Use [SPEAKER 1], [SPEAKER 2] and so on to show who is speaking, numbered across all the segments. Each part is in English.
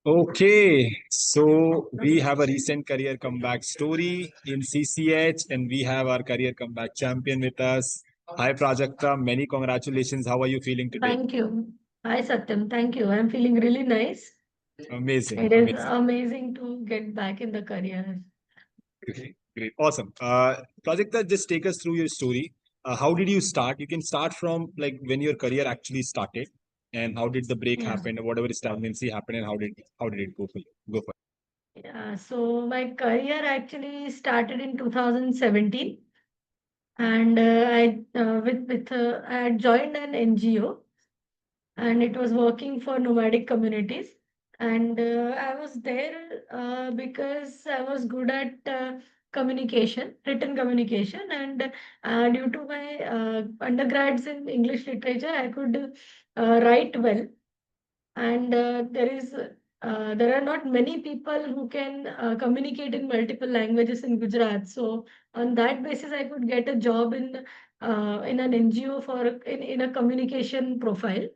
[SPEAKER 1] Okay, so we have a recent career comeback story in CCH, and we have our career comeback champion with us. Hi, Prajakta. Many congratulations. How are you feeling today?
[SPEAKER 2] Thank you. Hi, Satyam. Thank you. I'm feeling really nice.
[SPEAKER 1] Amazing,
[SPEAKER 2] It is
[SPEAKER 1] amazing.
[SPEAKER 2] amazing to get back in the career.
[SPEAKER 1] Great, great, awesome. Prajakta, just take us through your story. How did you start? You can start from like when your career actually started, and how did the break
[SPEAKER 2] Yeah.
[SPEAKER 1] happen, or whatever stagnancy happened, and how did it go for you? Go for
[SPEAKER 2] Yeah. So my career actually started in 2017, and I had joined an NGO, and it was working for nomadic communities. And I was there because I was good at communication, written communication, and due to my undergrads in English literature, I could write well. And there are not many people who can communicate in multiple languages in Gujarat. So on that basis, I could get a job in an NGO in a communication profile.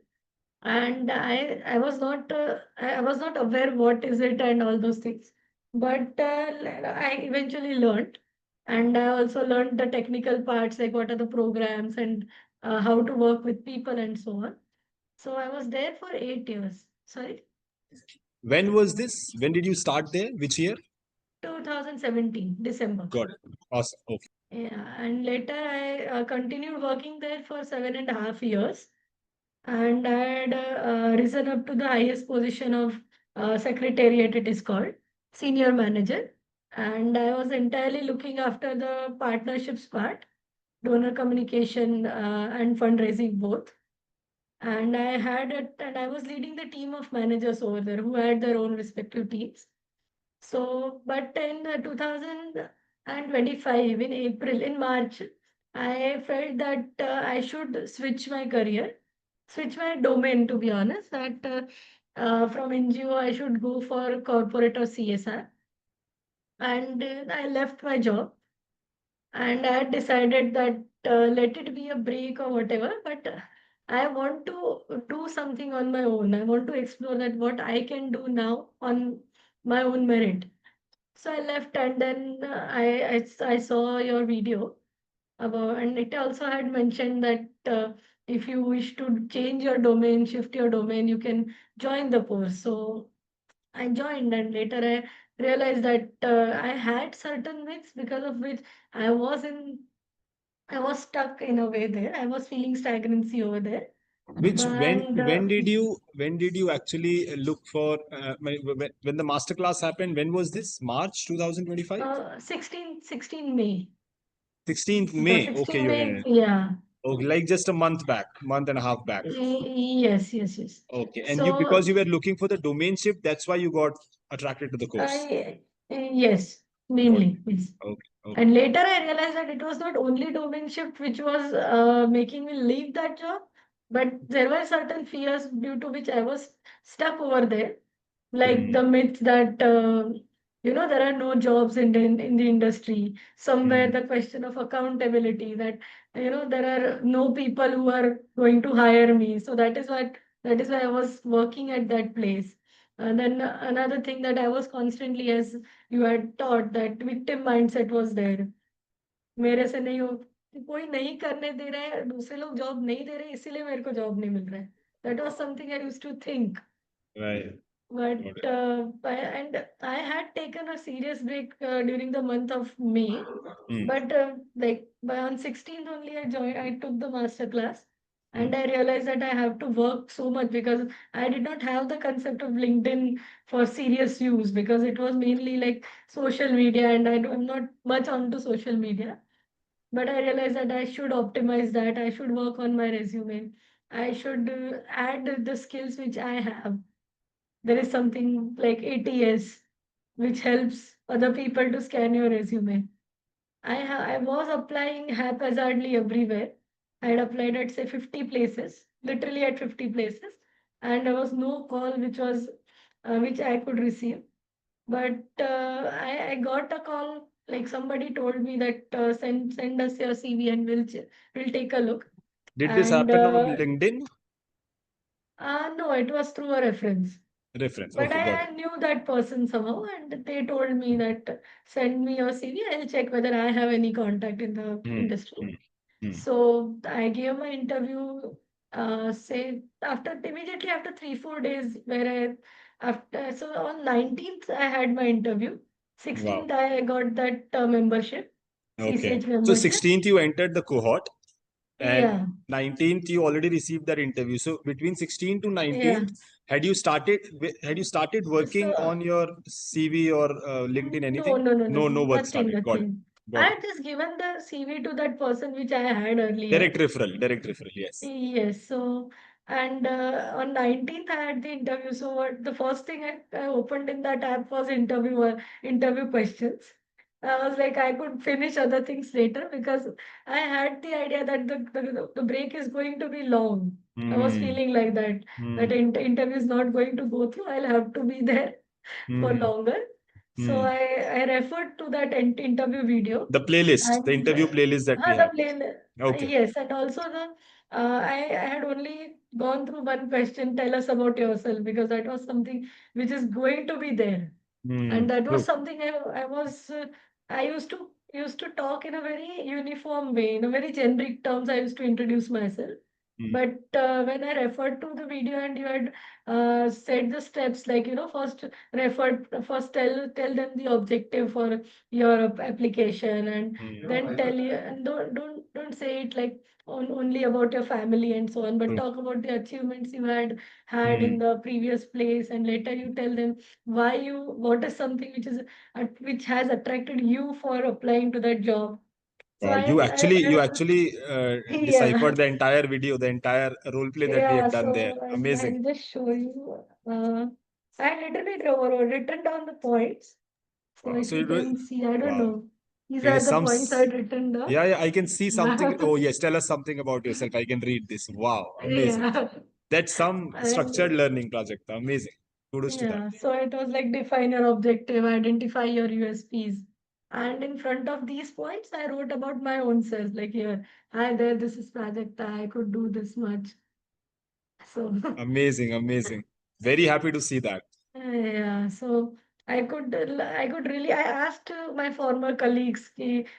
[SPEAKER 2] And I was not I was not aware what is it and all those things, but I eventually learned. And I also learned the technical parts, like what are the programs, and how to work with people and so on. So I was there for 8 years. Sorry.
[SPEAKER 1] When was this? When did you start there? Which year?
[SPEAKER 2] 2017 December.
[SPEAKER 1] Got it. Awesome. Okay.
[SPEAKER 2] Yeah, and later I continued working there for 7.5 years, and I had risen up to the highest position of secretariat, it is called, senior manager. And I was entirely looking after the partnerships part, donor communication and fundraising both. And I was leading the team of managers over there who had their own respective teams. So, but in 2025, in March, I felt that I should switch my career, switch my domain, to be honest, that from NGO, I should go for corporate or CSR. And I left my job, and I had decided that let it be a break or whatever, but I want to do something on my own. I want to explore that what I can do now on my own merit. So I left, and then I saw your video about, and it also had mentioned that if you wish to change your domain, shift your domain, you can join the course. So I joined, and later I realized that I had certain myths because of which I was in, I was stuck in a way there. I was feeling stagnancy over there.
[SPEAKER 1] Which
[SPEAKER 2] And
[SPEAKER 1] when did you actually look for when the masterclass happened? When was this? March 2025?
[SPEAKER 2] 16 May.
[SPEAKER 1] 16th
[SPEAKER 2] The
[SPEAKER 1] May. Okay,
[SPEAKER 2] 16 May,
[SPEAKER 1] yeah.
[SPEAKER 2] yeah.
[SPEAKER 1] Okay, like just a month back, month and a half back.
[SPEAKER 2] Yes, yes, yes.
[SPEAKER 1] Okay, and you because
[SPEAKER 2] So
[SPEAKER 1] you were looking for the domain shift, that's why you got attracted to the course.
[SPEAKER 2] yes,
[SPEAKER 1] Got
[SPEAKER 2] mainly,
[SPEAKER 1] it.
[SPEAKER 2] yes.
[SPEAKER 1] Okay, okay.
[SPEAKER 2] And later I realized that it was not only domain shift which was making me leave that job, but there were certain fears due to which I was stuck over there, like
[SPEAKER 1] Hmm.
[SPEAKER 2] the myth that there are no jobs in the industry. Somewhere
[SPEAKER 1] Hmm.
[SPEAKER 2] the question of accountability, that there are no people who are going to hire me. So that is why I was working at that place. And then another thing that I was constantly, as you had taught, that victim mindset was there. मेरे से नहीं हो, कोई नहीं करने दे रहा है, दूसरे लोग जॉब नहीं दे रहे, इसीलिए मेरे को जॉब नहीं मिल रहा है. That was something I used to think.
[SPEAKER 1] Right.
[SPEAKER 2] But
[SPEAKER 1] Got it.
[SPEAKER 2] I had taken a serious break during the month of May.
[SPEAKER 1] Hmm.
[SPEAKER 2] But like by on 16th only I took the master class,
[SPEAKER 1] Hmm.
[SPEAKER 2] and I realized that I have to work so much because I did not have the concept of LinkedIn for serious use, because it was mainly like social media, and I'm not much onto social media. But I realized that I should optimize that. I should work on my resume. I should add the skills which I have. There is something like ATS, which helps other people to scan your resume. I was applying haphazardly everywhere. I had applied at say 50 places, literally at 50 places, and there was no call which I could receive. But I got a call, like somebody told me that send us your CV and we'll take a look.
[SPEAKER 1] Did this
[SPEAKER 2] And
[SPEAKER 1] happen on LinkedIn?
[SPEAKER 2] no, it was through a reference.
[SPEAKER 1] Reference.
[SPEAKER 2] But
[SPEAKER 1] Okay, got
[SPEAKER 2] I
[SPEAKER 1] it.
[SPEAKER 2] knew that person somehow, and they told me that send me your CV. I'll check whether I have any contact in the
[SPEAKER 1] Hmm.
[SPEAKER 2] industry.
[SPEAKER 1] Hmm. Hmm.
[SPEAKER 2] So I gave my interview, say after immediately after 3 4 days, where after so on 19th I had my interview.
[SPEAKER 1] Wow.
[SPEAKER 2] 16th I got that membership,
[SPEAKER 1] Okay.
[SPEAKER 2] CCH
[SPEAKER 1] So
[SPEAKER 2] membership.
[SPEAKER 1] 16th you entered the cohort, and
[SPEAKER 2] Yeah,
[SPEAKER 1] 19th you already received that interview. So between 16th to
[SPEAKER 2] yeah.
[SPEAKER 1] 19th, had you started working
[SPEAKER 2] So
[SPEAKER 1] on your CV or LinkedIn,
[SPEAKER 2] no,
[SPEAKER 1] anything?
[SPEAKER 2] no, no,
[SPEAKER 1] No, no
[SPEAKER 2] nothing,
[SPEAKER 1] work
[SPEAKER 2] nothing,
[SPEAKER 1] started. Got it.
[SPEAKER 2] nothing. I
[SPEAKER 1] Got it.
[SPEAKER 2] had just given the CV to that person which I had earlier.
[SPEAKER 1] Direct referral. Direct referral. Yes.
[SPEAKER 2] Yes, so and on 19th I had the interview. So what the first thing I opened in that app was interview questions. I was like I could finish other things later because I had the idea that the break is going to be long. I was
[SPEAKER 1] Hmm.
[SPEAKER 2] feeling like that
[SPEAKER 1] Hmm.
[SPEAKER 2] interview is not going to go through. I'll have to be there for
[SPEAKER 1] Hmm.
[SPEAKER 2] longer. So
[SPEAKER 1] Hmm.
[SPEAKER 2] I referred to that interview video
[SPEAKER 1] The playlist, the
[SPEAKER 2] and
[SPEAKER 1] interview playlist that we
[SPEAKER 2] the
[SPEAKER 1] have.
[SPEAKER 2] plane,
[SPEAKER 1] Okay.
[SPEAKER 2] yes, and also I had only gone through one question, tell us about yourself, because that was something which is going to be there.
[SPEAKER 1] Hmm.
[SPEAKER 2] And that was
[SPEAKER 1] True.
[SPEAKER 2] something I used to talk in a very uniform way, in a very generic terms. I used to introduce myself.
[SPEAKER 1] Hmm.
[SPEAKER 2] But when I referred to the video and you had said the steps, like first tell them the objective for your application, and then
[SPEAKER 1] Hmm.
[SPEAKER 2] tell you, and don't say it like only about your family and so on, but
[SPEAKER 1] True.
[SPEAKER 2] talk about the achievements you had in
[SPEAKER 1] Hmm.
[SPEAKER 2] the previous place, and later you tell them what is something which has attracted you for applying to that job. So
[SPEAKER 1] Wow, you actually
[SPEAKER 2] yeah,
[SPEAKER 1] deciphered the entire video, the entire role play that we
[SPEAKER 2] yeah.
[SPEAKER 1] have done there.
[SPEAKER 2] So
[SPEAKER 1] Amazing.
[SPEAKER 2] I'll just show you. I literally written down the points. So
[SPEAKER 1] Wow.
[SPEAKER 2] if
[SPEAKER 1] So
[SPEAKER 2] you
[SPEAKER 1] it was
[SPEAKER 2] can see, I don't
[SPEAKER 1] wow.
[SPEAKER 2] know. These
[SPEAKER 1] It
[SPEAKER 2] are
[SPEAKER 1] is
[SPEAKER 2] the
[SPEAKER 1] some.
[SPEAKER 2] points I'd written down.
[SPEAKER 1] Yeah, yeah. I can see
[SPEAKER 2] Yeah,
[SPEAKER 1] something. Oh yes, tell us something about yourself. I can read this. Wow, amazing.
[SPEAKER 2] yeah.
[SPEAKER 1] That's some structured
[SPEAKER 2] And
[SPEAKER 1] learning project. Amazing. Kudos to that.
[SPEAKER 2] yeah, so it was like define your objective, identify your USPs. And in front of these points, I wrote about my own self, like here, hi there, this is Prajakta, I could do this much. So
[SPEAKER 1] Amazing, amazing. Very happy to see that.
[SPEAKER 2] yeah, so I could really I asked my former colleagues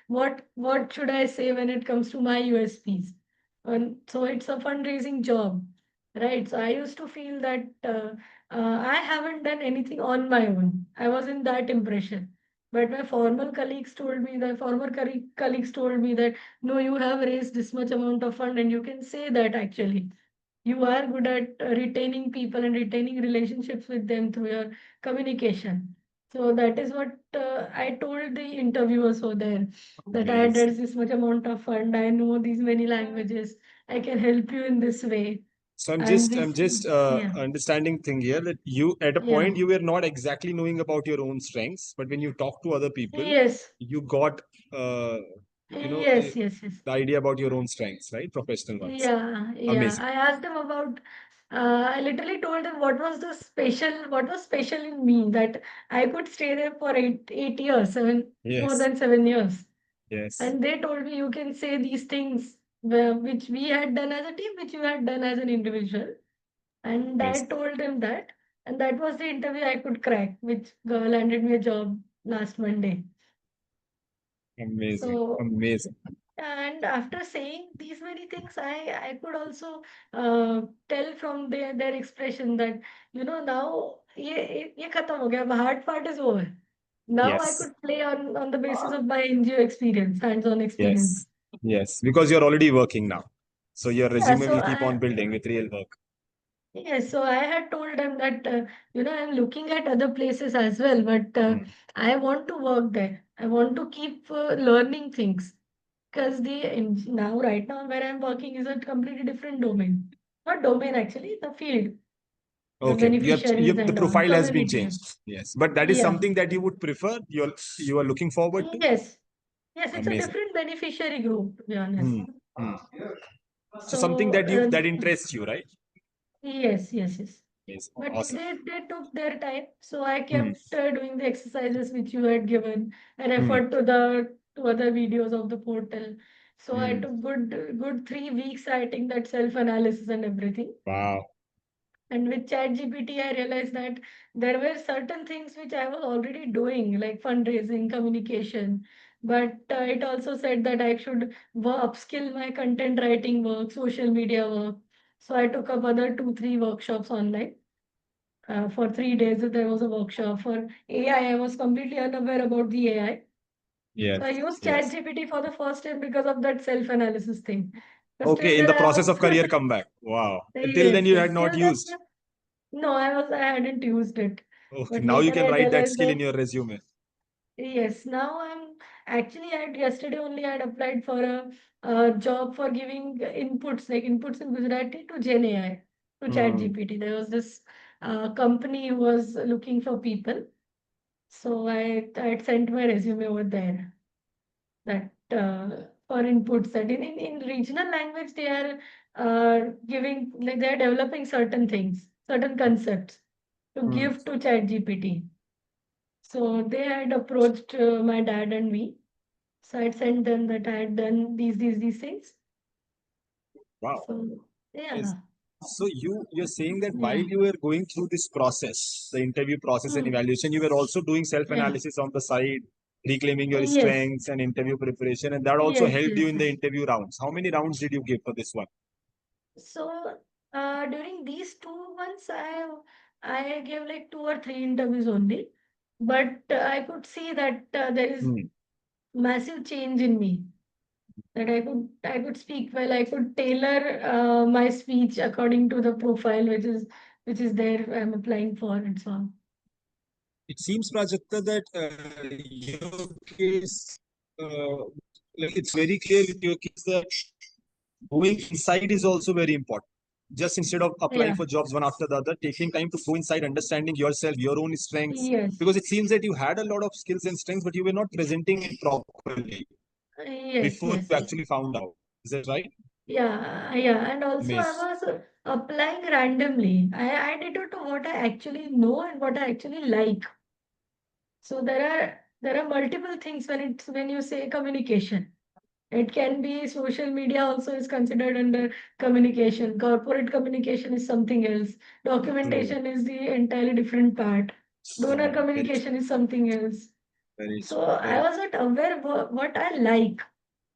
[SPEAKER 2] what should I say when it comes to my USPs. And so it's a fundraising job, right? So I used to feel that I haven't done anything on my own. I was in that impression. But my former colleagues told me that no, you have raised this much amount of fund and you can say that actually you are good at retaining people and retaining relationships with them through your communication. So that is what I told the interviewers over there, that I had
[SPEAKER 1] Amazing.
[SPEAKER 2] raised this much amount of fund. I know these many languages. I can help you in this way.
[SPEAKER 1] So I'm
[SPEAKER 2] And
[SPEAKER 1] just I'm
[SPEAKER 2] this,
[SPEAKER 1] just
[SPEAKER 2] yeah,
[SPEAKER 1] understanding thing here that you at a
[SPEAKER 2] yeah,
[SPEAKER 1] point you were not exactly knowing about your own strengths, but when you talk to other people,
[SPEAKER 2] yes,
[SPEAKER 1] you got uh, you know uh,
[SPEAKER 2] yes, yes, yes.
[SPEAKER 1] the idea about your own strengths, right? Professional ones.
[SPEAKER 2] Yeah, yeah.
[SPEAKER 1] Amazing.
[SPEAKER 2] I asked them about, I literally told them what was special in me that I could stay there for 8 years, more
[SPEAKER 1] Yes.
[SPEAKER 2] than 7 years.
[SPEAKER 1] Yes.
[SPEAKER 2] And they told me you can say these things which we had done as a team, which you had done as an individual. And I
[SPEAKER 1] Amazing.
[SPEAKER 2] told them that. And that was the interview I could crack, which landed me a job last Monday.
[SPEAKER 1] Amazing.
[SPEAKER 2] So
[SPEAKER 1] Amazing.
[SPEAKER 2] and after saying these many things, I could also tell from their expression that now ये खत्म हो गया. The hard part is over. Now I
[SPEAKER 1] Yes.
[SPEAKER 2] could play on the basis of my NGO experience, hands-on experience.
[SPEAKER 1] Yes. Yes. Because you're already working now. So your
[SPEAKER 2] Yeah,
[SPEAKER 1] resume
[SPEAKER 2] so
[SPEAKER 1] will keep on building with real work.
[SPEAKER 2] I had told them that I'm looking at other places as well, but
[SPEAKER 1] Hmm.
[SPEAKER 2] I want to work there. I want to keep learning things. Because now, right now, where I'm working is a completely different domain. Not domain, actually, the field, the
[SPEAKER 1] Okay.
[SPEAKER 2] beneficiaries
[SPEAKER 1] The
[SPEAKER 2] and all,
[SPEAKER 1] profile has been
[SPEAKER 2] community.
[SPEAKER 1] changed. Yes. But that is
[SPEAKER 2] Yeah.
[SPEAKER 1] something that you would prefer. You are looking forward to.
[SPEAKER 2] Yes. Yes, it's a
[SPEAKER 1] Amazing.
[SPEAKER 2] different beneficiary group, to be honest.
[SPEAKER 1] Hmm. Hmm. So something
[SPEAKER 2] So,
[SPEAKER 1] that interests you, right?
[SPEAKER 2] yes, yes, yes.
[SPEAKER 1] Amazing.
[SPEAKER 2] But
[SPEAKER 1] Awesome.
[SPEAKER 2] they took their time. So I
[SPEAKER 1] Hmm.
[SPEAKER 2] kept doing the exercises which you had given. I
[SPEAKER 1] Hmm.
[SPEAKER 2] referred to other videos of the portal. So I
[SPEAKER 1] Hmm.
[SPEAKER 2] took good 3 weeks writing that self-analysis and everything.
[SPEAKER 1] Wow.
[SPEAKER 2] And with ChatGPT, I realized that there were certain things which I was already doing, like fundraising, communication. But it also said that I should upskill my content writing work, social media work. So I took up other two, three workshops online. For 3 days, there was a workshop for AI. I was completely unaware about the AI. So I
[SPEAKER 1] Yes,
[SPEAKER 2] used
[SPEAKER 1] yes.
[SPEAKER 2] ChatGPT for the first time because of that self-analysis thing. But still
[SPEAKER 1] Okay, in
[SPEAKER 2] then
[SPEAKER 1] the
[SPEAKER 2] I
[SPEAKER 1] process
[SPEAKER 2] was
[SPEAKER 1] of career comeback. Wow. Until then,
[SPEAKER 2] yes,
[SPEAKER 1] you
[SPEAKER 2] yes.
[SPEAKER 1] had not
[SPEAKER 2] Still then
[SPEAKER 1] used.
[SPEAKER 2] no, I hadn't used it.
[SPEAKER 1] Okay,
[SPEAKER 2] But
[SPEAKER 1] now you
[SPEAKER 2] later
[SPEAKER 1] can
[SPEAKER 2] I
[SPEAKER 1] write that
[SPEAKER 2] realized
[SPEAKER 1] skill
[SPEAKER 2] that
[SPEAKER 1] in your resume.
[SPEAKER 2] yes, now I'm actually I had yesterday only I had applied for a job for giving inputs like inputs in Gujarati to Gen AI to
[SPEAKER 1] Hmm.
[SPEAKER 2] ChatGPT. There was this company who was looking for people. So I had sent my resume over there. That for inputs that in regional language they are giving like they are developing certain things, certain concepts to
[SPEAKER 1] Hmm.
[SPEAKER 2] give to ChatGPT. So they had approached my dad and me. So I sent them that I had done these things.
[SPEAKER 1] Wow.
[SPEAKER 2] So
[SPEAKER 1] Yes.
[SPEAKER 2] yeah,
[SPEAKER 1] So you're saying that while
[SPEAKER 2] yeah,
[SPEAKER 1] you were going through this process, the interview process and
[SPEAKER 2] hmm,
[SPEAKER 1] evaluation, you were also doing
[SPEAKER 2] yeah,
[SPEAKER 1] self-analysis on the side, reclaiming your
[SPEAKER 2] yes,
[SPEAKER 1] strengths and interview preparation, and that also
[SPEAKER 2] yes,
[SPEAKER 1] helped you
[SPEAKER 2] yes,
[SPEAKER 1] in the
[SPEAKER 2] yes.
[SPEAKER 1] interview rounds. How many rounds did you give for this one?
[SPEAKER 2] So during these 2 months, I gave like two or three interviews only, but I could see that there is
[SPEAKER 1] Hmm.
[SPEAKER 2] massive change in me. That I could speak well. I could tailor my speech according to the profile which is there. I'm applying for and so on.
[SPEAKER 1] It seems, Prajakta, that your case, like it's very clear with your case that going inside is also very important. Just instead of applying
[SPEAKER 2] Yeah.
[SPEAKER 1] for jobs one after the other, taking time to go inside, understanding yourself, your own strengths,
[SPEAKER 2] Yes.
[SPEAKER 1] because it seems that you had a lot of skills and strengths, but you were not presenting it properly
[SPEAKER 2] Yes.
[SPEAKER 1] before
[SPEAKER 2] Yes.
[SPEAKER 1] you
[SPEAKER 2] Yes.
[SPEAKER 1] actually found out. Is that right?
[SPEAKER 2] Yeah. Yeah. And also, I
[SPEAKER 1] Miss.
[SPEAKER 2] was applying randomly. I did not know what I actually know and what I actually like. So there are multiple things when you say communication. It can be social media also is considered under communication. Corporate communication is something else.
[SPEAKER 1] True.
[SPEAKER 2] Documentation is the entirely different part. Donor
[SPEAKER 1] Very true.
[SPEAKER 2] communication is something else.
[SPEAKER 1] Very
[SPEAKER 2] So
[SPEAKER 1] true.
[SPEAKER 2] I
[SPEAKER 1] Very
[SPEAKER 2] was not aware what I like.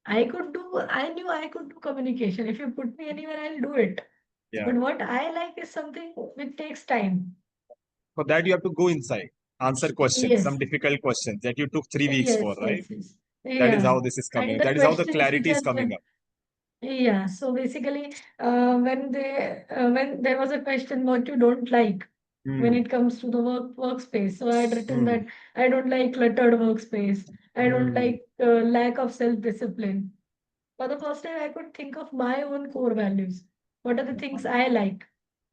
[SPEAKER 2] I knew I could do communication. If you put me anywhere, I'll do it.
[SPEAKER 1] yeah.
[SPEAKER 2] But what I like is something which takes time.
[SPEAKER 1] For that, you have to go inside, answer questions,
[SPEAKER 2] Yes,
[SPEAKER 1] some difficult questions that you took 3 weeks for,
[SPEAKER 2] yes,
[SPEAKER 1] right?
[SPEAKER 2] yes, yes.
[SPEAKER 1] That is
[SPEAKER 2] Yeah.
[SPEAKER 1] how this is coming.
[SPEAKER 2] And the
[SPEAKER 1] That is how the
[SPEAKER 2] questions which
[SPEAKER 1] clarity is
[SPEAKER 2] are
[SPEAKER 1] coming up.
[SPEAKER 2] yeah, so basically, when there was a question what you don't like when
[SPEAKER 1] Hmm.
[SPEAKER 2] it comes to the workspace, so I had written
[SPEAKER 1] Hmm.
[SPEAKER 2] that I don't like cluttered workspace. I don't
[SPEAKER 1] Hmm.
[SPEAKER 2] like lack of self-discipline. For the first time, I could think of my own core values. What are the things I like?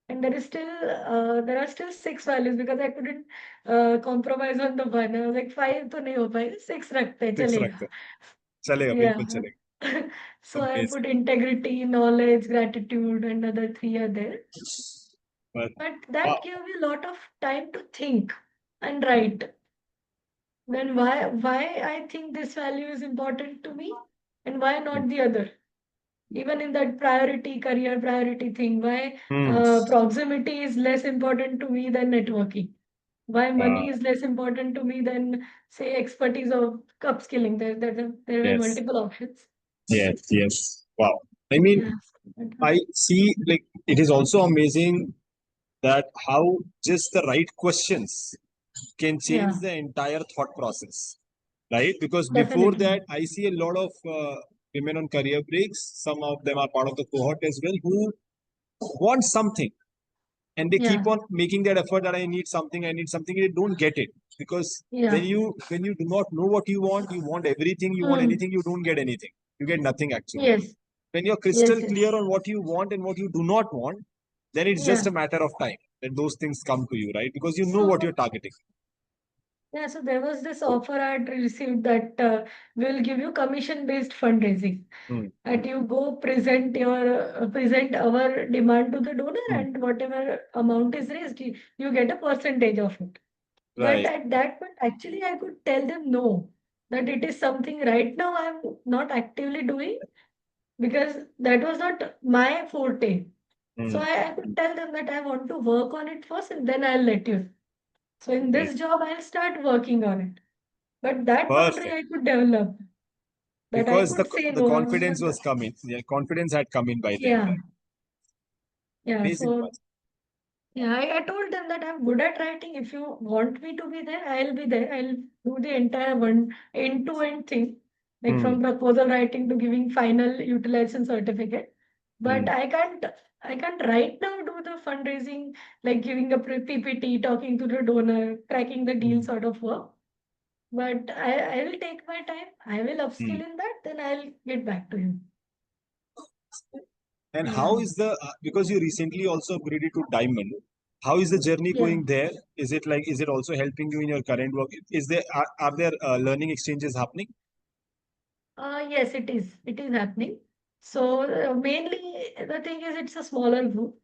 [SPEAKER 2] And there are still six values because I couldn't compromise on the one. I was like five तो नहीं हो पाएगा, six रखते हैं,
[SPEAKER 1] Fix
[SPEAKER 2] चलेगा.
[SPEAKER 1] रखते हैं. चलेगा, बिल्कुल
[SPEAKER 2] Yeah.
[SPEAKER 1] चलेगा.
[SPEAKER 2] So I
[SPEAKER 1] Amazing.
[SPEAKER 2] put integrity, knowledge, gratitude, and other three are there.
[SPEAKER 1] But
[SPEAKER 2] But
[SPEAKER 1] wow.
[SPEAKER 2] that gave me a lot of time to think and write. Then why I think this value is important to me and why not the other? Even in that priority, career priority thing, why
[SPEAKER 1] Hmm.
[SPEAKER 2] proximity is less important to me than networking? Why money
[SPEAKER 1] Uh,
[SPEAKER 2] is less important to me than say expertise or upskilling? There were
[SPEAKER 1] yes.
[SPEAKER 2] multiple options.
[SPEAKER 1] Yes. Yes. Wow. I mean,
[SPEAKER 2] Yeah.
[SPEAKER 1] I see. Like it is also amazing that how just the right questions can change
[SPEAKER 2] Yeah,
[SPEAKER 1] the entire thought process, right? Because before
[SPEAKER 2] definitely.
[SPEAKER 1] that, I see a lot of women on career breaks. Some of them are part of the cohort as well who want something and they keep
[SPEAKER 2] Yeah,
[SPEAKER 1] on making that effort that I need something, and they don't get it because
[SPEAKER 2] yeah.
[SPEAKER 1] when you do not know what you want everything, you want
[SPEAKER 2] Hmm.
[SPEAKER 1] anything, you don't get anything. You get nothing actually.
[SPEAKER 2] Yes,
[SPEAKER 1] When you're crystal
[SPEAKER 2] yes, yes.
[SPEAKER 1] clear on what you want and what you do not want, then it's just
[SPEAKER 2] Yeah.
[SPEAKER 1] a matter of time that those things come to you, right? Because you know what you're
[SPEAKER 2] So,
[SPEAKER 1] targeting.
[SPEAKER 2] yeah, so there was this offer I had received that will give you commission-based fundraising.
[SPEAKER 1] Hmm.
[SPEAKER 2] That you go present our demand to the donor,
[SPEAKER 1] Hmm.
[SPEAKER 2] and whatever amount is raised, you get a percentage of it. But
[SPEAKER 1] Right.
[SPEAKER 2] at that point, actually, I could tell them no, that it is something right now I'm not actively doing because that was not my forte. So
[SPEAKER 1] Mm.
[SPEAKER 2] I could tell them that I want to work on it first and then I'll let you. So in
[SPEAKER 1] Yes.
[SPEAKER 2] this job, I'll start working on it. But that boundary
[SPEAKER 1] Perfect.
[SPEAKER 2] I could develop, that I
[SPEAKER 1] Because
[SPEAKER 2] could say
[SPEAKER 1] the
[SPEAKER 2] no.
[SPEAKER 1] confidence was coming. Yeah, confidence had come in by then,
[SPEAKER 2] Yeah,
[SPEAKER 1] right?
[SPEAKER 2] yeah.
[SPEAKER 1] Amazing,
[SPEAKER 2] So
[SPEAKER 1] Praj.
[SPEAKER 2] yeah, I told them that I'm good at writing. If you want me to be there, I'll be there. I'll do the entire one end-to-end thing, like
[SPEAKER 1] Hmm.
[SPEAKER 2] from proposal writing to giving final utilization certificate. But
[SPEAKER 1] Hmm.
[SPEAKER 2] I can't right now do the fundraising, like giving a PPT, talking to the donor, cracking the deal
[SPEAKER 1] Hmm.
[SPEAKER 2] sort of work. But I will take my time. I will
[SPEAKER 1] Hmm.
[SPEAKER 2] upskill in that, then I'll get back to you.
[SPEAKER 1] And how
[SPEAKER 2] Yeah.
[SPEAKER 1] is the because you recently also upgraded to Diamond? How is the journey
[SPEAKER 2] Yeah.
[SPEAKER 1] going there? Is it also helping you in your current work? Is there are there learning exchanges happening?
[SPEAKER 2] Yes, it is. It is happening. So mainly the thing is it's a smaller group,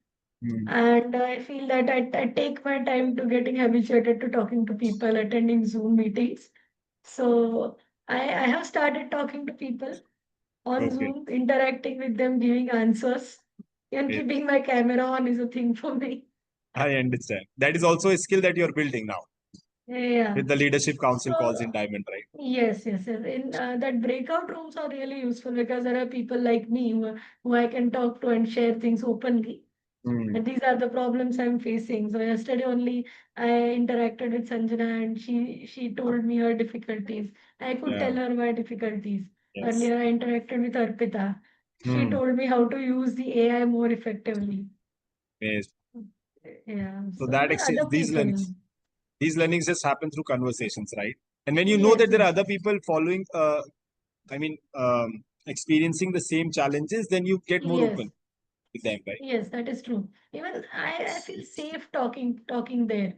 [SPEAKER 1] Hmm.
[SPEAKER 2] and I feel that I take my time to getting habituated to talking to people, attending Zoom meetings. So I have started talking to people on
[SPEAKER 1] Okay.
[SPEAKER 2] Zoom, interacting with them, giving answers. Even
[SPEAKER 1] Yes.
[SPEAKER 2] keeping my camera on is a thing for me.
[SPEAKER 1] I understand. That is also a skill that you're building now
[SPEAKER 2] Yeah.
[SPEAKER 1] with the leadership council calls in
[SPEAKER 2] So
[SPEAKER 1] Diamond, right?
[SPEAKER 2] yes, yes, yes. In that breakout rooms are really useful because there are people like me who I can talk to and share things openly.
[SPEAKER 1] Hmm.
[SPEAKER 2] And these are the problems I'm facing. So yesterday only I interacted with Sanjana and she told me her difficulties. I could
[SPEAKER 1] Yeah.
[SPEAKER 2] tell her my difficulties.
[SPEAKER 1] Yes.
[SPEAKER 2] Earlier I interacted with Arpita. She
[SPEAKER 1] Hmm.
[SPEAKER 2] told me how to use the AI more effectively.
[SPEAKER 1] Yes.
[SPEAKER 2] Yeah.
[SPEAKER 1] So
[SPEAKER 2] So other people.
[SPEAKER 1] these learnings just happen through conversations, right? And when you know
[SPEAKER 2] Yes,
[SPEAKER 1] that there are
[SPEAKER 2] yes.
[SPEAKER 1] other people following, experiencing the same challenges, then you get more
[SPEAKER 2] Yes.
[SPEAKER 1] open with them, right?
[SPEAKER 2] Yes, that is true. Even I feel safe talking there.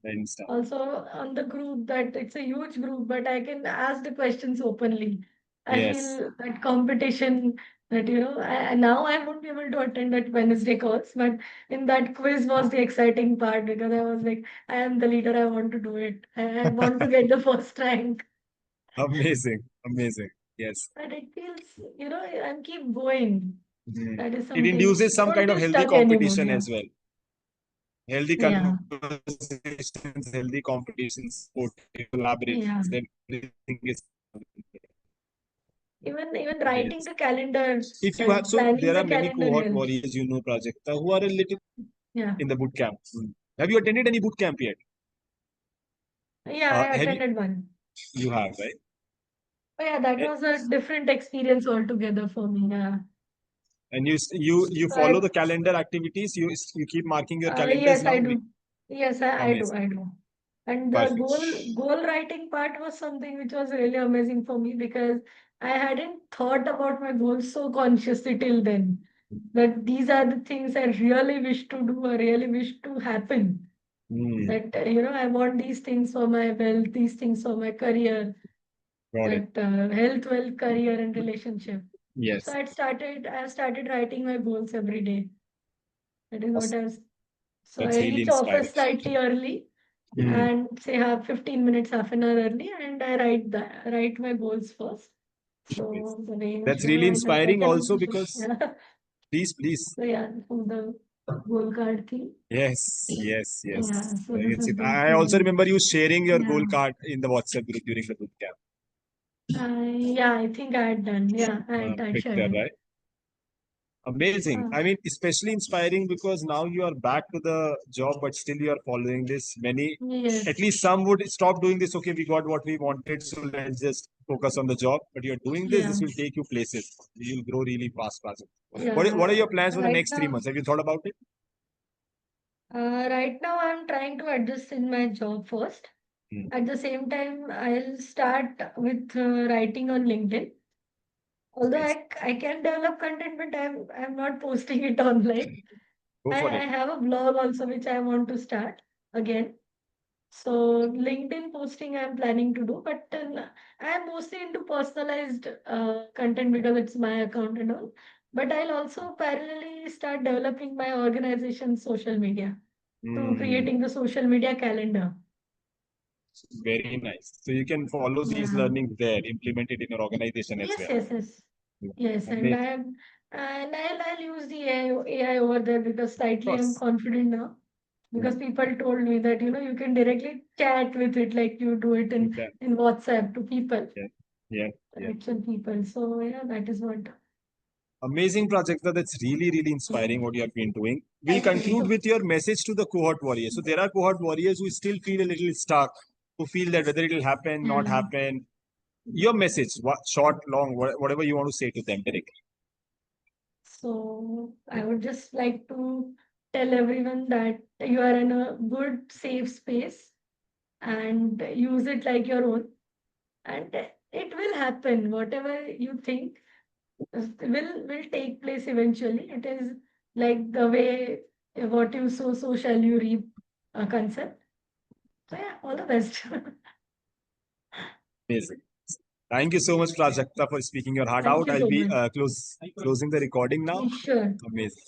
[SPEAKER 1] And stuff.
[SPEAKER 2] Also on the group that it's a huge group, but I can ask the questions openly. I
[SPEAKER 1] Yes.
[SPEAKER 2] feel that competition that now I won't be able to attend that Wednesday calls, but in that quiz was the exciting part because I was like, I am the leader, I want to do it. I want to get the first rank.
[SPEAKER 1] Amazing. Amazing. Yes.
[SPEAKER 2] But it feels, I'm keep going.
[SPEAKER 1] Mhm.
[SPEAKER 2] That is
[SPEAKER 1] It
[SPEAKER 2] something
[SPEAKER 1] induces
[SPEAKER 2] you
[SPEAKER 1] some
[SPEAKER 2] don't
[SPEAKER 1] kind of
[SPEAKER 2] feel
[SPEAKER 1] healthy
[SPEAKER 2] stuck anymore.
[SPEAKER 1] competition
[SPEAKER 2] Yeah.
[SPEAKER 1] as well. Healthy
[SPEAKER 2] Yeah.
[SPEAKER 1] conversations, healthy competitions, supportive
[SPEAKER 2] Yeah.
[SPEAKER 1] collaborations, everything is
[SPEAKER 2] Even writing
[SPEAKER 1] yes.
[SPEAKER 2] the calendar
[SPEAKER 1] If you have
[SPEAKER 2] and
[SPEAKER 1] so
[SPEAKER 2] planning
[SPEAKER 1] there
[SPEAKER 2] the
[SPEAKER 1] are many
[SPEAKER 2] calendar
[SPEAKER 1] cohort
[SPEAKER 2] helps.
[SPEAKER 1] warriors, Prajakta, who are a little
[SPEAKER 2] Yeah.
[SPEAKER 1] in the boot camp. Have you attended any boot camp yet?
[SPEAKER 2] Yeah, I
[SPEAKER 1] Have you?
[SPEAKER 2] attended one.
[SPEAKER 1] You have, right?
[SPEAKER 2] Oh, yeah, that
[SPEAKER 1] A-
[SPEAKER 2] was a different experience altogether for me. Yeah.
[SPEAKER 1] And you
[SPEAKER 2] So
[SPEAKER 1] follow the calendar activities. You keep marking your calendars
[SPEAKER 2] yes, I
[SPEAKER 1] now.
[SPEAKER 2] do. Yes, I do.
[SPEAKER 1] Amazing,
[SPEAKER 2] I do. And the
[SPEAKER 1] perfect.
[SPEAKER 2] goal writing part was something which was really amazing for me because I hadn't thought about my goals so consciously till then. That these are the things I really wish to do, I really wish to happen.
[SPEAKER 1] Hmm,
[SPEAKER 2] That I want these things for my wealth, these things for my career,
[SPEAKER 1] got it.
[SPEAKER 2] that health, wealth, career, and relationship. So
[SPEAKER 1] Yes,
[SPEAKER 2] I started writing my goals every day. That is what
[SPEAKER 1] awesome.
[SPEAKER 2] I was. So
[SPEAKER 1] That's
[SPEAKER 2] I
[SPEAKER 1] really
[SPEAKER 2] reach
[SPEAKER 1] inspiring.
[SPEAKER 2] office slightly early
[SPEAKER 1] Hmm,
[SPEAKER 2] and say have 15 minutes, half an hour early, and I write my goals first.
[SPEAKER 1] yes.
[SPEAKER 2] So the way,
[SPEAKER 1] That's really
[SPEAKER 2] I
[SPEAKER 1] inspiring
[SPEAKER 2] can
[SPEAKER 1] also
[SPEAKER 2] also show.
[SPEAKER 1] because
[SPEAKER 2] Yeah.
[SPEAKER 1] please, please.
[SPEAKER 2] So yeah, so the goal card thing.
[SPEAKER 1] Yes, yes,
[SPEAKER 2] Yeah.
[SPEAKER 1] yes.
[SPEAKER 2] So
[SPEAKER 1] I
[SPEAKER 2] this
[SPEAKER 1] can see.
[SPEAKER 2] is the
[SPEAKER 1] I also
[SPEAKER 2] thing.
[SPEAKER 1] remember you sharing your
[SPEAKER 2] Yeah.
[SPEAKER 1] goal card in the WhatsApp group during the boot camp.
[SPEAKER 2] Yeah, I think I had done. Yeah, I shared
[SPEAKER 1] Picture,
[SPEAKER 2] it.
[SPEAKER 1] right? Amazing.
[SPEAKER 2] Uh,
[SPEAKER 1] I mean, especially inspiring because now you are back to the job, but still you are following this. Many, at
[SPEAKER 2] yes.
[SPEAKER 1] least some would stop doing this. Okay, we got what we wanted, so let's just focus on the job. But you're doing this,
[SPEAKER 2] Yeah.
[SPEAKER 1] this will take you places. You'll grow really fast, fast. What are
[SPEAKER 2] Yeah.
[SPEAKER 1] your plans for the
[SPEAKER 2] Right
[SPEAKER 1] next three
[SPEAKER 2] now,
[SPEAKER 1] months? Have you thought about it?
[SPEAKER 2] right now, I'm trying to adjust in my job first.
[SPEAKER 1] Hmm.
[SPEAKER 2] At the same time, I'll start with writing on LinkedIn. Although
[SPEAKER 1] Nice.
[SPEAKER 2] I can develop content, but I'm not posting it online.
[SPEAKER 1] Go
[SPEAKER 2] I,
[SPEAKER 1] for
[SPEAKER 2] I
[SPEAKER 1] it.
[SPEAKER 2] have a blog also which I want to start again. So LinkedIn posting I'm planning to do, but I'm mostly into personalized content because it's my account and all. But I'll also parallelly start developing my organization's social media through
[SPEAKER 1] Hmm.
[SPEAKER 2] creating the social media calendar.
[SPEAKER 1] Very nice. So you can follow these
[SPEAKER 2] Yeah.
[SPEAKER 1] learnings there, implement it in your organization as
[SPEAKER 2] Yes,
[SPEAKER 1] well.
[SPEAKER 2] yes, yes.
[SPEAKER 1] Yeah.
[SPEAKER 2] Yes, and
[SPEAKER 1] Amazing.
[SPEAKER 2] And I'll use the AI over there because
[SPEAKER 1] Of
[SPEAKER 2] slightly I'm
[SPEAKER 1] course.
[SPEAKER 2] confident now.
[SPEAKER 1] Yeah.
[SPEAKER 2] Because people told me that you can directly chat with it like you do it
[SPEAKER 1] You
[SPEAKER 2] in
[SPEAKER 1] can.
[SPEAKER 2] in WhatsApp to people,
[SPEAKER 1] Yeah. Yeah. Yeah.
[SPEAKER 2] actual people. So yeah, that is what.
[SPEAKER 1] Amazing, Prajakta. That's really, really inspiring what you have been doing. We'll
[SPEAKER 2] Thank
[SPEAKER 1] conclude
[SPEAKER 2] you.
[SPEAKER 1] with your message to the cohort warriors. So there are cohort warriors who still feel a little stuck, who feel that whether it will happen, not
[SPEAKER 2] Yeah.
[SPEAKER 1] happen. Your message, what, short, long, whatever you want to say to them directly.
[SPEAKER 2] So I would just like to tell everyone that you are in a good, safe space and use it like your own. And it will happen. Whatever you think will take place eventually. It is like the way what you sow, so shall you reap concept. So yeah, all the best.
[SPEAKER 1] Amazing. Thank you so much, Prajakta, for speaking your heart
[SPEAKER 2] Thank
[SPEAKER 1] out.
[SPEAKER 2] you
[SPEAKER 1] I'll
[SPEAKER 2] so
[SPEAKER 1] be
[SPEAKER 2] much.
[SPEAKER 1] closing the recording now.
[SPEAKER 2] Sure.
[SPEAKER 1] Amazing.